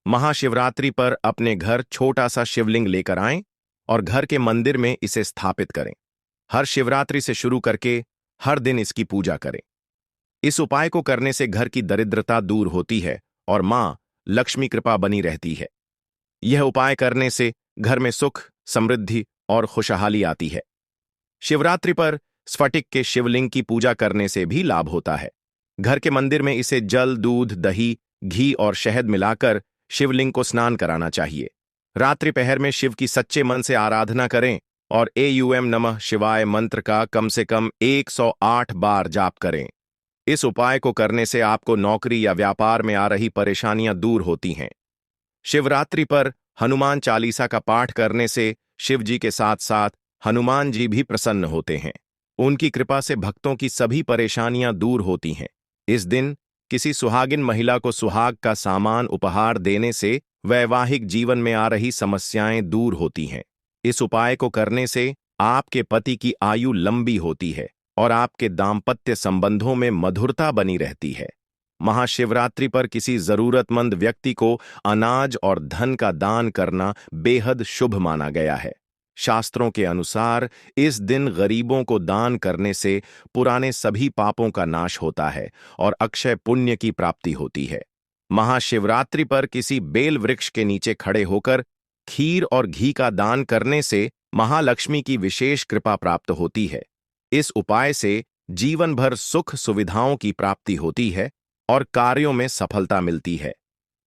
महाशिवरात्रि पर अपने घर छोटा सा शिवलिंग लेकर आएं और घर के मंदिर में इसे स्थापित करें। हर शिवरात्रि से शुरू करके हर दिन इसकी पूजा करें। इस उपाय को करने से घर की दरिद्रता दूर होती है और मां लक्ष्मी कृपा बनी रहती है। यह उपाय करने से घर में सुख, समृद्धि और खुशहाली आती है। शिवरात्रि पर स्फटिक के शिवलिंग की पूजा करने से भी लाभ होता है। घर के मंदिर में इसे जल, दूध, दही, घी और शहद मिलाकर शिवलिंग को स्नान कराना चाहिए। रात्रि पहर में शिव की सच्चे मन से आराधना करें और एयूएम नमः शिवाय मंत्र का कम से कम 108 बार जाप करें। इस उपाय को करने से आपको नौकरी या व्यापार में आ रही परेशानियां दूर होती हैं। शिवरात्रि पर हनुमान चालीसा का पाठ करने से शिव जी के साथ साथ हनुमान जी भी प्रसन्न होते हैं। उनकी कृपा से भक्तों की सभी परेशानियां दूर होती हैं। इस दिन किसी सुहागिन महिला को सुहाग का सामान उपहार देने से वैवाहिक जीवन में आ रही समस्याएं दूर होती हैं। इस उपाय को करने से आपके पति की आयु लंबी होती है और आपके दाम्पत्य संबंधों में मधुरता बनी रहती है। महाशिवरात्रि पर किसी जरूरतमंद व्यक्ति को अनाज और धन का दान करना बेहद शुभ माना गया है। शास्त्रों के अनुसार इस दिन गरीबों को दान करने से पुराने सभी पापों का नाश होता है और अक्षय पुण्य की प्राप्ति होती है। महाशिवरात्रि पर किसी बेल वृक्ष के नीचे खड़े होकर खीर और घी का दान करने से महालक्ष्मी की विशेष कृपा प्राप्त होती है। इस उपाय से जीवन भर सुख सुविधाओं की प्राप्ति होती है और कार्यों में सफलता मिलती है।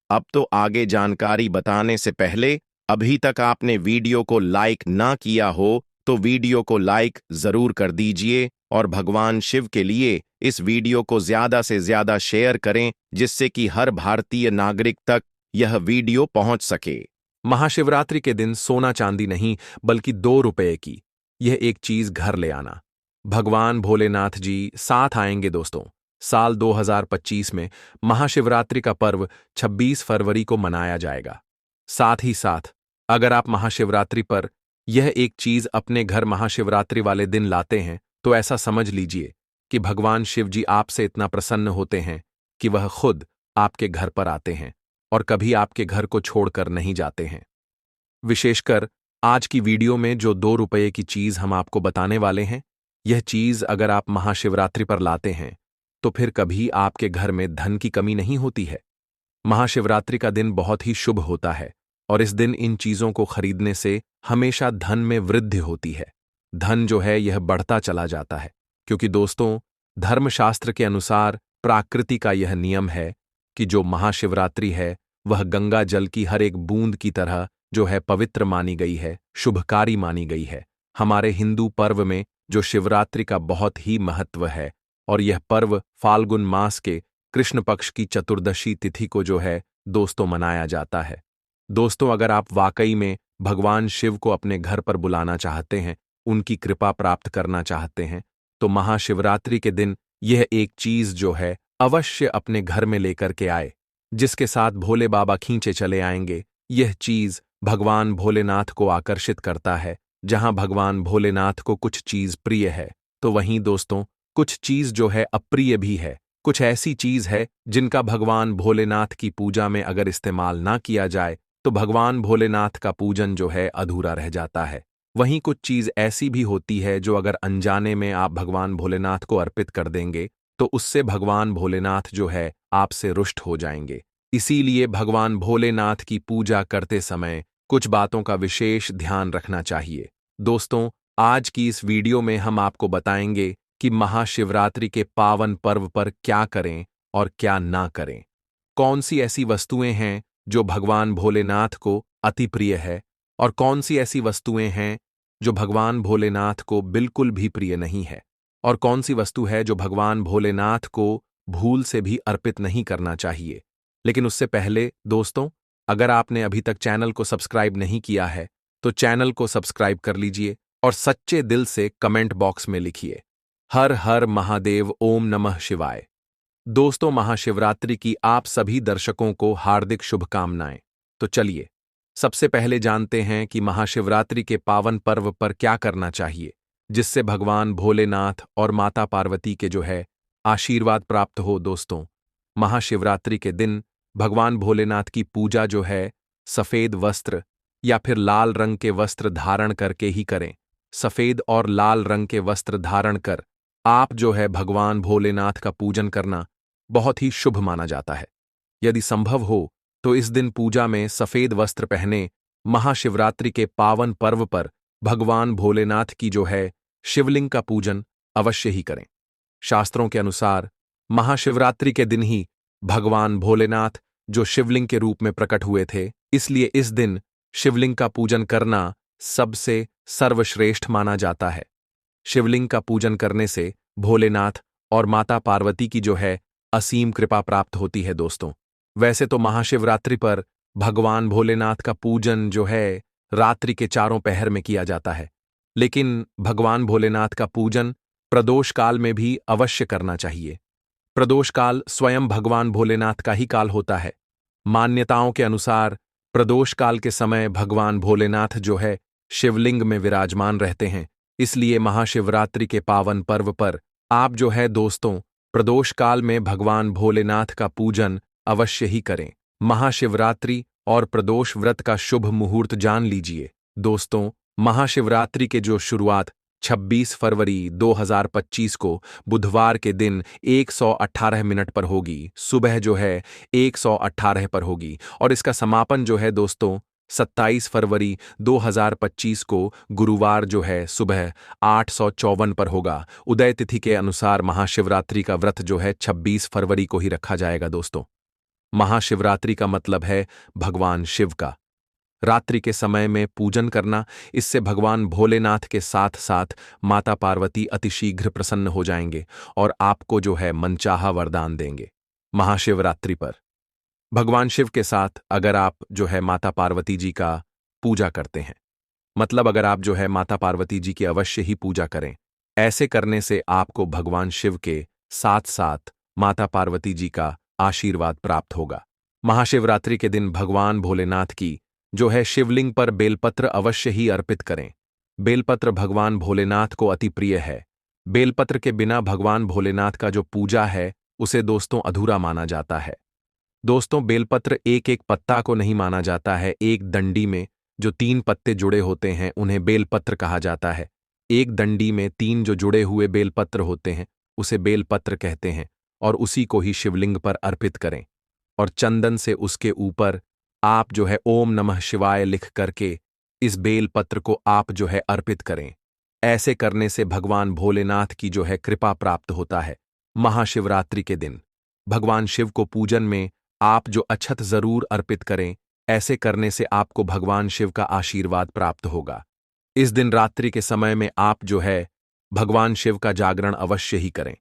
अब तो आगे जानकारी बताने से पहले अभी तक आपने वीडियो को लाइक ना किया हो तो वीडियो को लाइक जरूर कर दीजिए और भगवान शिव के लिए इस वीडियो को ज्यादा से ज्यादा शेयर करें जिससे कि हर भारतीय नागरिक तक यह वीडियो पहुंच सके। महाशिवरात्रि के दिन सोना चांदी नहीं बल्कि 2 रुपये की यह एक चीज घर ले आना। भगवान भोलेनाथ जी साथ आएंगे दोस्तों। साल 2025 में महाशिवरात्रि का पर्व 26 फरवरी को मनाया जाएगा। साथ ही साथ अगर आप महाशिवरात्रि पर यह एक चीज अपने घर महाशिवरात्रि वाले दिन लाते हैं तो ऐसा समझ लीजिए कि भगवान शिव जी आपसे इतना प्रसन्न होते हैं कि वह खुद आपके घर पर आते हैं और कभी आपके घर को छोड़कर नहीं जाते हैं। विशेषकर आज की वीडियो में जो 2 रुपये की चीज हम आपको बताने वाले हैं, यह चीज अगर आप महाशिवरात्रि पर लाते हैं तो फिर कभी आपके घर में धन की कमी नहीं होती है। महाशिवरात्रि का दिन बहुत ही शुभ होता है और इस दिन इन चीजों को खरीदने से हमेशा धन में वृद्धि होती है। धन जो है यह बढ़ता चला जाता है क्योंकि दोस्तों धर्मशास्त्र के अनुसार प्रकृति का यह नियम है कि जो महाशिवरात्रि है वह गंगा जल की हर एक बूंद की तरह जो है पवित्र मानी गई है, शुभकारी मानी गई है। हमारे हिंदू पर्व में जो शिवरात्रि का बहुत ही महत्व है और यह पर्व फाल्गुन मास के कृष्ण पक्ष की चतुर्दशी तिथि को जो है दोस्तों मनाया जाता है। दोस्तों अगर आप वाकई में भगवान शिव को अपने घर पर बुलाना चाहते हैं, उनकी कृपा प्राप्त करना चाहते हैं तो महाशिवरात्रि के दिन यह एक चीज जो है अवश्य अपने घर में लेकर के आए, जिसके साथ भोले बाबा खींचे चले आएंगे। यह चीज भगवान भोलेनाथ को आकर्षित करता है। जहां भगवान भोलेनाथ को कुछ चीज प्रिय है तो वहीं दोस्तों कुछ चीज जो है अप्रिय भी है। कुछ ऐसी चीज है जिनका भगवान भोलेनाथ की पूजा में अगर इस्तेमाल ना किया जाए तो भगवान भोलेनाथ का पूजन जो है अधूरा रह जाता है। वहीं कुछ चीज ऐसी भी होती है जो अगर अनजाने में आप भगवान भोलेनाथ को अर्पित कर देंगे तो उससे भगवान भोलेनाथ जो है आपसे रुष्ट हो जाएंगे। इसीलिए भगवान भोलेनाथ की पूजा करते समय कुछ बातों का विशेष ध्यान रखना चाहिए। दोस्तों आज की इस वीडियो में हम आपको बताएंगे कि महाशिवरात्रि के पावन पर्व पर क्या करें और क्या ना करें। कौन सी ऐसी वस्तुएं हैं जो भगवान भोलेनाथ को अति प्रिय है और कौन सी ऐसी वस्तुएं हैं जो भगवान भोलेनाथ को बिल्कुल भी प्रिय नहीं है, और कौन सी वस्तु है जो भगवान भोलेनाथ को भूल से भी अर्पित नहीं करना चाहिए। लेकिन उससे पहले दोस्तों, अगर आपने अभी तक चैनल को सब्सक्राइब नहीं किया है तो चैनल को सब्सक्राइब कर लीजिए और सच्चे दिल से कमेंट बॉक्स में लिखिए हर हर महादेव, ओम नमः शिवाय। दोस्तों, महाशिवरात्रि की आप सभी दर्शकों को हार्दिक शुभकामनाएं। तो चलिए सबसे पहले जानते हैं कि महाशिवरात्रि के पावन पर्व पर क्या करना चाहिए जिससे भगवान भोलेनाथ और माता पार्वती के जो है आशीर्वाद प्राप्त हो। दोस्तों, महाशिवरात्रि के दिन भगवान भोलेनाथ की पूजा जो है सफेद वस्त्र या फिर लाल रंग के वस्त्र धारण करके ही करें। सफेद और लाल रंग के वस्त्र धारण कर आप जो है भगवान भोलेनाथ का पूजन करना बहुत ही शुभ माना जाता है। यदि संभव हो तो इस दिन पूजा में सफेद वस्त्र पहने महाशिवरात्रि के पावन पर्व पर भगवान भोलेनाथ की जो है शिवलिंग का पूजन अवश्य ही करें। शास्त्रों के अनुसार महाशिवरात्रि के दिन ही भगवान भोलेनाथ जो शिवलिंग के रूप में प्रकट हुए थे, इसलिए इस दिन शिवलिंग का पूजन करना सबसे सर्वश्रेष्ठ माना जाता है। शिवलिंग का पूजन करने से भोलेनाथ और माता पार्वती की जो है असीम कृपा प्राप्त होती है। दोस्तों, वैसे तो महाशिवरात्रि पर भगवान भोलेनाथ का पूजन जो है रात्रि के चारों पहर में किया जाता है, लेकिन भगवान भोलेनाथ का पूजन प्रदोष काल में भी अवश्य करना चाहिए। प्रदोष काल स्वयं भगवान भोलेनाथ का ही काल होता है। मान्यताओं के अनुसार प्रदोष काल के समय भगवान भोलेनाथ जो है शिवलिंग में विराजमान रहते हैं, इसलिए महाशिवरात्रि के पावन पर्व पर आप जो है दोस्तों प्रदोष काल में भगवान भोलेनाथ का पूजन अवश्य ही करें। महाशिवरात्रि और प्रदोष व्रत का शुभ मुहूर्त जान लीजिए। दोस्तों, महाशिवरात्रि के जो शुरुआत 26 फरवरी 2025 को बुधवार के दिन 118 मिनट पर होगी, सुबह जो है 118 पर होगी, और इसका समापन जो है दोस्तों 27 फरवरी 2025 को गुरुवार जो है सुबह 854 पर होगा। उदय तिथि के अनुसार महाशिवरात्रि का व्रत जो है 26 फरवरी को ही रखा जाएगा। दोस्तों, महाशिवरात्रि का मतलब है भगवान शिव का रात्रि के समय में पूजन करना। इससे भगवान भोलेनाथ के साथ साथ माता पार्वती अतिशीघ्र प्रसन्न हो जाएंगे और आपको जो है मनचाहा वरदान देंगे। महाशिवरात्रि पर भगवान शिव के साथ अगर आप जो है माता पार्वती जी का पूजा करते हैं, मतलब अगर आप जो है माता पार्वती जी की अवश्य ही पूजा करें। ऐसे करने से आपको भगवान शिव के साथ साथ माता पार्वती जी का आशीर्वाद प्राप्त होगा। महाशिवरात्रि के दिन भगवान भोलेनाथ की जो है शिवलिंग पर बेलपत्र अवश्य ही अर्पित करें। बेलपत्र भगवान भोलेनाथ को अति प्रिय है। बेलपत्र के बिना भगवान भोलेनाथ का जो पूजा है उसे दोस्तों अधूरा माना जाता है। दोस्तों, बेलपत्र एक एक पत्ता को नहीं माना जाता है। एक डंडी में जो 3 पत्ते जुड़े होते हैं उन्हें बेलपत्र कहा जाता है। एक डंडी में 3 जो जुड़े हुए बेलपत्र होते हैं उसे बेलपत्र कहते हैं, और उसी को ही शिवलिंग पर अर्पित करें और चंदन से उसके ऊपर आप जो है ओम नमः शिवाय लिख करके इस बेलपत्र को आप जो है अर्पित करें। ऐसे करने से भगवान भोलेनाथ की जो है कृपा प्राप्त होता है। महाशिवरात्रि के दिन भगवान शिव को पूजन में आप जो अक्षत जरूर अर्पित करें। ऐसे करने से आपको भगवान शिव का आशीर्वाद प्राप्त होगा। इस दिन रात्रि के समय में आप जो है भगवान शिव का जागरण अवश्य ही करें,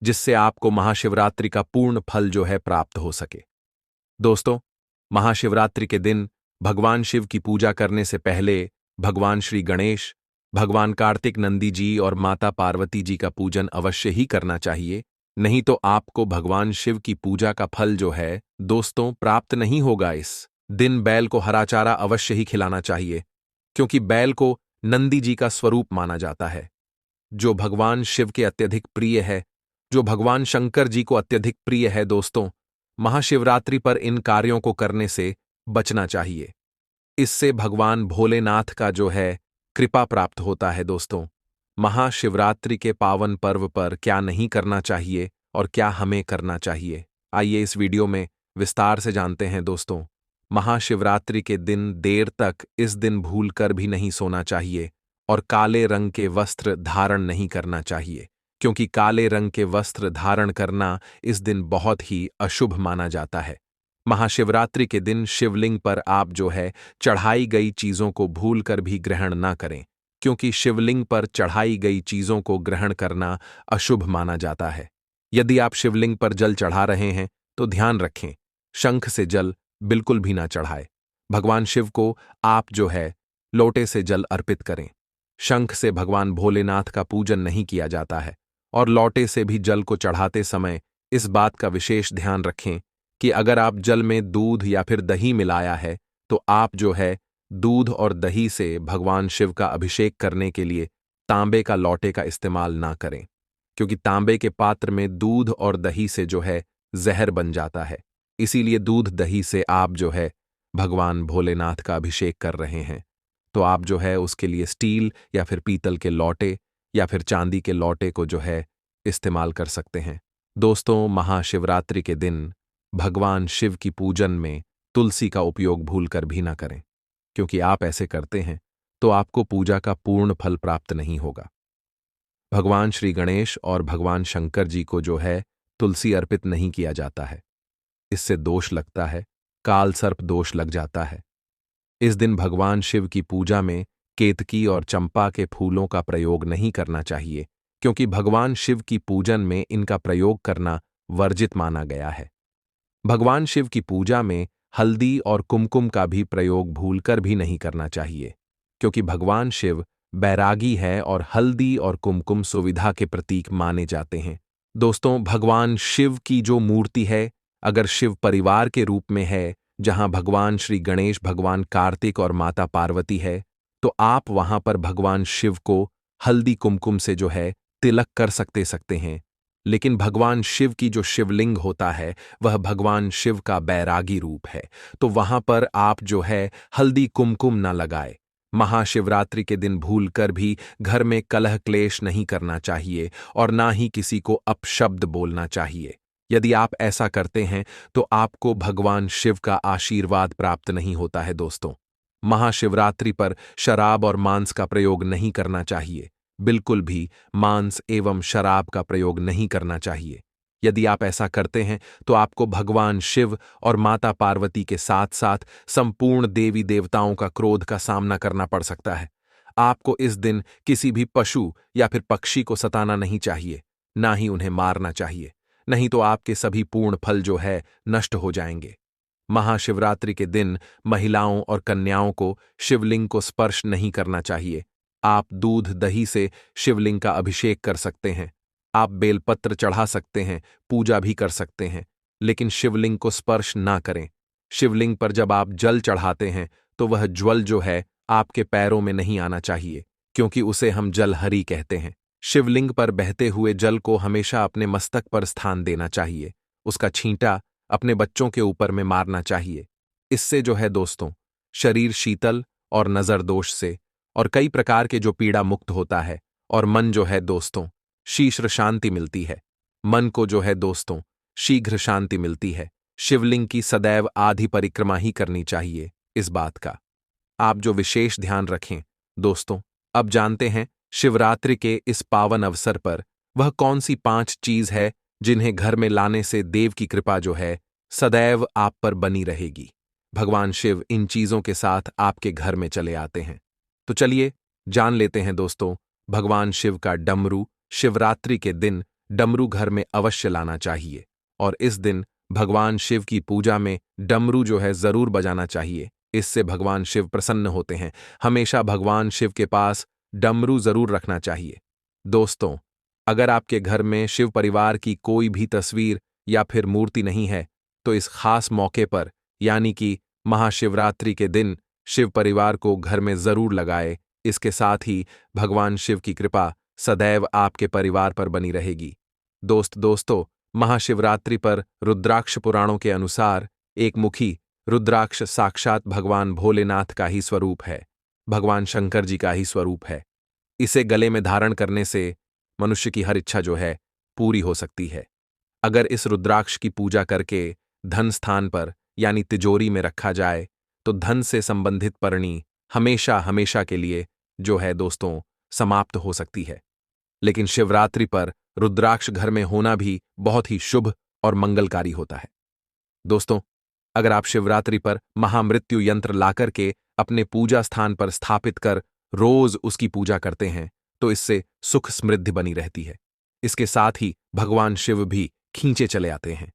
जिससे आपको महाशिवरात्रि का पूर्ण फल जो है प्राप्त हो सके। दोस्तों, महाशिवरात्रि के दिन भगवान शिव की पूजा करने से पहले भगवान श्री गणेश, भगवान कार्तिक नंदी जी और माता पार्वती जी का पूजन अवश्य ही करना चाहिए। नहीं तो आपको भगवान शिव की पूजा का फल जो है दोस्तों प्राप्त नहीं होगा। इस दिन बैल को हरा चारा अवश्य ही खिलाना चाहिए, क्योंकि बैल को नंदी जी का स्वरूप माना जाता है, जो भगवान शिव के अत्यधिक प्रिय है, जो भगवान शंकर जी को अत्यधिक प्रिय है। दोस्तों, महाशिवरात्रि पर इन कार्यों को करने से बचना चाहिए। इससे भगवान भोलेनाथ का जो है कृपा प्राप्त होता है। दोस्तों, महाशिवरात्रि के पावन पर्व पर क्या नहीं करना चाहिए और क्या हमें करना चाहिए, आइए इस वीडियो में विस्तार से जानते हैं। दोस्तों, महाशिवरात्रि के दिन देर तक इस दिन भूलकर भी नहीं सोना चाहिए और काले रंग के वस्त्र धारण नहीं करना चाहिए, क्योंकि काले रंग के वस्त्र धारण करना इस दिन बहुत ही अशुभ माना जाता है। महाशिवरात्रि के दिन शिवलिंग पर आप जो है चढ़ाई गई चीजों को भूलकर भी ग्रहण ना करें, क्योंकि शिवलिंग पर चढ़ाई गई चीजों को ग्रहण करना अशुभ माना जाता है। यदि आप शिवलिंग पर जल चढ़ा रहे हैं तो ध्यान रखें, शंख से जल बिल्कुल भी ना चढ़ाए। भगवान शिव को आप जो है लोटे से जल अर्पित करें। शंख से भगवान भोलेनाथ का पूजन नहीं किया जाता है, और लोटे से भी जल को चढ़ाते समय इस बात का विशेष ध्यान रखें कि अगर आप जल में दूध या फिर दही मिलाया है तो आप जो है दूध और दही से भगवान शिव का अभिषेक करने के लिए तांबे का लोटे का इस्तेमाल ना करें, क्योंकि तांबे के पात्र में दूध और दही से जो है जहर बन जाता है। इसीलिए दूध दही से आप जो है भगवान भोलेनाथ का अभिषेक कर रहे हैं तो आप जो है उसके लिए स्टील या फिर पीतल के लोटे या फिर चांदी के लोटे को जो है इस्तेमाल कर सकते हैं। दोस्तों, महाशिवरात्रि के दिन भगवान शिव की पूजन में तुलसी का उपयोग भूलकर भी ना करें, क्योंकि आप ऐसे करते हैं तो आपको पूजा का पूर्ण फल प्राप्त नहीं होगा। भगवान श्री गणेश और भगवान शंकर जी को जो है तुलसी अर्पित नहीं किया जाता है, इससे दोष लगता है, काल सर्प दोष लग जाता है। इस दिन भगवान शिव की पूजा में केतकी और चंपा के फूलों का प्रयोग नहीं करना चाहिए, क्योंकि भगवान शिव की पूजन में इनका प्रयोग करना वर्जित माना गया है। भगवान शिव की पूजा में हल्दी और कुमकुम का भी प्रयोग भूलकर भी नहीं करना चाहिए, क्योंकि भगवान शिव बैरागी है और हल्दी और कुमकुम सुविधा के प्रतीक माने जाते हैं। दोस्तों, भगवान शिव की जो मूर्ति है, अगर शिव परिवार के रूप में है, जहां भगवान श्री गणेश, भगवान कार्तिक और माता पार्वती है, तो आप वहां पर भगवान शिव को हल्दी कुमकुम से जो है तिलक कर सकते हैं। लेकिन भगवान शिव की जो शिवलिंग होता है वह भगवान शिव का बैरागी रूप है, तो वहां पर आप जो है हल्दी कुमकुम ना लगाए। महाशिवरात्रि के दिन भूलकर भी घर में कलह क्लेश नहीं करना चाहिए और ना ही किसी को अपशब्द बोलना चाहिए। यदि आप ऐसा करते हैं तो आपको भगवान शिव का आशीर्वाद प्राप्त नहीं होता है। दोस्तों, महाशिवरात्रि पर शराब और मांस का प्रयोग नहीं करना चाहिए, बिल्कुल भी मांस एवं शराब का प्रयोग नहीं करना चाहिए। यदि आप ऐसा करते हैं तो आपको भगवान शिव और माता पार्वती के साथ साथ संपूर्ण देवी देवताओं का क्रोध का सामना करना पड़ सकता है। आपको इस दिन किसी भी पशु या फिर पक्षी को सताना नहीं चाहिए, ना ही उन्हें मारना चाहिए, नहीं तो आपके सभी पूर्ण फल जो है नष्ट हो जाएंगे। महाशिवरात्रि के दिन महिलाओं और कन्याओं को शिवलिंग को स्पर्श नहीं करना चाहिए। आप दूध दही से शिवलिंग का अभिषेक कर सकते हैं, आप बेलपत्र चढ़ा सकते हैं, पूजा भी कर सकते हैं, लेकिन शिवलिंग को स्पर्श ना करें। शिवलिंग पर जब आप जल चढ़ाते हैं तो वह ज्वल जो है आपके पैरों में नहीं आना चाहिए, क्योंकि उसे हम जलहरी कहते हैं। शिवलिंग पर बहते हुए जल को हमेशा अपने मस्तक पर स्थान देना चाहिए, उसका छींटा अपने बच्चों के ऊपर में मारना चाहिए। इससे जो है दोस्तों शरीर शीतल और नजर दोष से और कई प्रकार के जो पीड़ा मुक्त होता है, और मन जो है दोस्तों शीघ्र शांति मिलती है। मन को जो है दोस्तों शीघ्र शांति मिलती है। शिवलिंग की सदैव आधी परिक्रमा ही करनी चाहिए। इस बात का आप जो विशेष ध्यान रखें। दोस्तों, अब जानते हैं शिवरात्रि के इस पावन अवसर पर वह कौन सी 5 चीज है जिन्हें घर में लाने से देव की कृपा जो है सदैव आप पर बनी रहेगी। भगवान शिव इन चीजों के साथ आपके घर में चले आते हैं। तो चलिए जान लेते हैं दोस्तों, भगवान शिव का डमरू। शिवरात्रि के दिन डमरू घर में अवश्य लाना चाहिए, और इस दिन भगवान शिव की पूजा में डमरू जो है जरूर बजाना चाहिए। इससे भगवान शिव प्रसन्न होते हैं। हमेशा भगवान शिव के पास डमरू जरूर रखना चाहिए। दोस्तों, अगर आपके घर में शिव परिवार की कोई भी तस्वीर या फिर मूर्ति नहीं है तो इस खास मौके पर यानी कि महाशिवरात्रि के दिन शिव परिवार को घर में जरूर लगाए। इसके साथ ही भगवान शिव की कृपा सदैव आपके परिवार पर बनी रहेगी। दोस्तों, महाशिवरात्रि पर रुद्राक्ष पुराणों के अनुसार एक मुखी रुद्राक्ष साक्षात भगवान भोलेनाथ का ही स्वरूप है, भगवान शंकर जी का ही स्वरूप है। इसे गले में धारण करने से मनुष्य की हर इच्छा जो है पूरी हो सकती है। अगर इस रुद्राक्ष की पूजा करके धन स्थान पर यानी तिजोरी में रखा जाए तो धन से संबंधित परणी हमेशा के लिए जो है दोस्तों समाप्त हो सकती है। लेकिन शिवरात्रि पर रुद्राक्ष घर में होना भी बहुत ही शुभ और मंगलकारी होता है। दोस्तों, अगर आप शिवरात्रि पर महामृत्यु यंत्र लाकर के अपने पूजा स्थान पर स्थापित कर रोज उसकी पूजा करते हैं तो इससे सुख समृद्धि बनी रहती है। इसके साथ ही भगवान शिव भी खींचे चले आते हैं।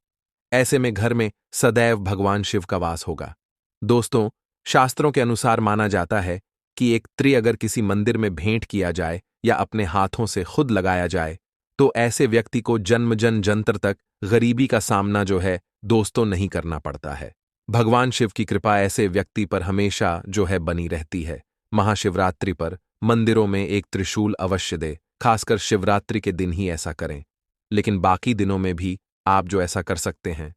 ऐसे में घर में सदैव भगवान शिव का वास होगा। दोस्तों, शास्त्रों के अनुसार माना जाता है कि एक त्रि अगर किसी मंदिर में भेंट किया जाए या अपने हाथों से खुद लगाया जाए तो ऐसे व्यक्ति को जन्म जन्मांतर तक गरीबी का सामना जो है दोस्तों नहीं करना पड़ता है। भगवान शिव की कृपा ऐसे व्यक्ति पर हमेशा जो है बनी रहती है। महाशिवरात्रि पर मंदिरों में एक त्रिशूल अवश्य दे, खासकर शिवरात्रि के दिन ही ऐसा करें, लेकिन बाकी दिनों में भी आप जो ऐसा कर सकते हैं।